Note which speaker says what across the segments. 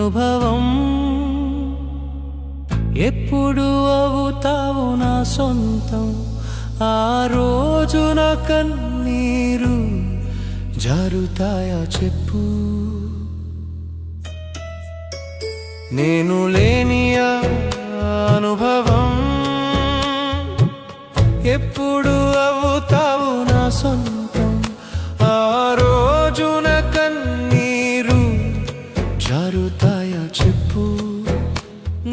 Speaker 1: అనుభవం ఎప్పుడు అవుతావు నా సొంతం ఆ రోజున కన్నీరు జారుతాయా చెప్పు నేను లేని అనుభవం ఎప్పుడు అవుతావు నా సొంతం ఆ రోజున కన్నీరు జారుతాయా చెప్పు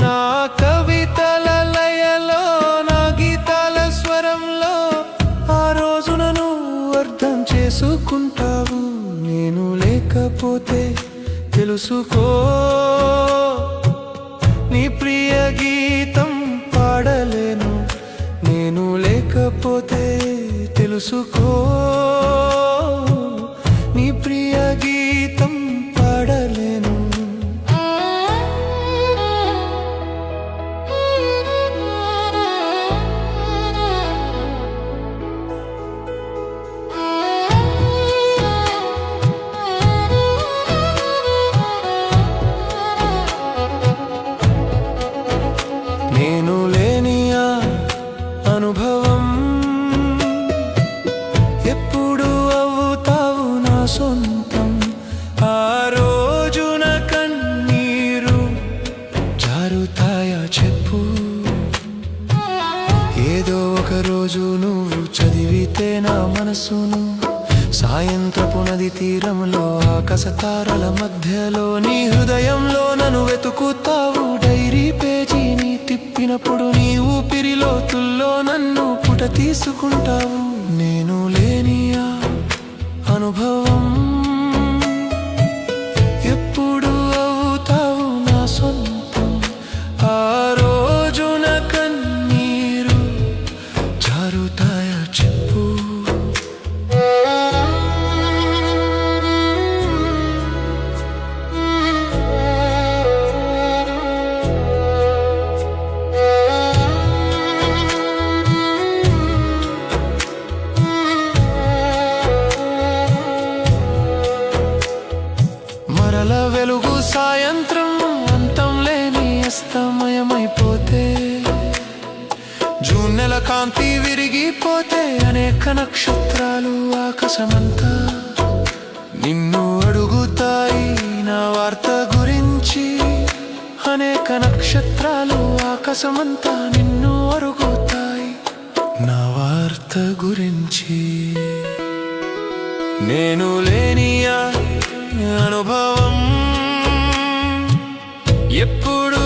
Speaker 1: నా కవితల లయలో నా గీతాల స్వరంలో ఆ రోజున నువ్వు అర్థం చేసుకుంటావు నేను లేకపోతే తెలుసుకో నీ ప్రియ గీతం పాడలేను నేను లేకపోతే తెలుసుకో నీ ప్రియ గీతం పాడలేను నేను లేని అనుభవం ఎప్పుడు అవుతావు నా సొంతం ఆ రోజున కన్నీరు జారుతాయా చెప్పు ఏదో ఒక రోజు నువ్వు చదివితే నా మనసును సాయంత్రపు నది తీరంలో ఆకాశతారల మధ్యలో నీ హృదయంలో నన్ను వెతుకుతావు డైరీ పేజీని తిప్పినప్పుడు నీ ఊపిరి లోతుల్లో నన్ను పుట తీసుకుంటావు నేను లేని అనుభవం ఎప్పుడు అవుతావు నా సొంతం ఆ రోజున కన్నీరు జారుతాయా చెప్పు మరల వెలుగు సాయంత్రం అంతం లేని అస్తమయమైపోతే జూన్ నెల కాంతి విరిగిపోతే అనేక నక్షత్రాలు ఆకాశమంతా నిన్ను అడుగుతాయి నా వార్త గురించి అనేక నక్షత్రాలు ఆకాశమంతా నిన్ను అడుగుతాయి నా వార్త గురించి నేను లేని అనుభవం ఎప్పుడు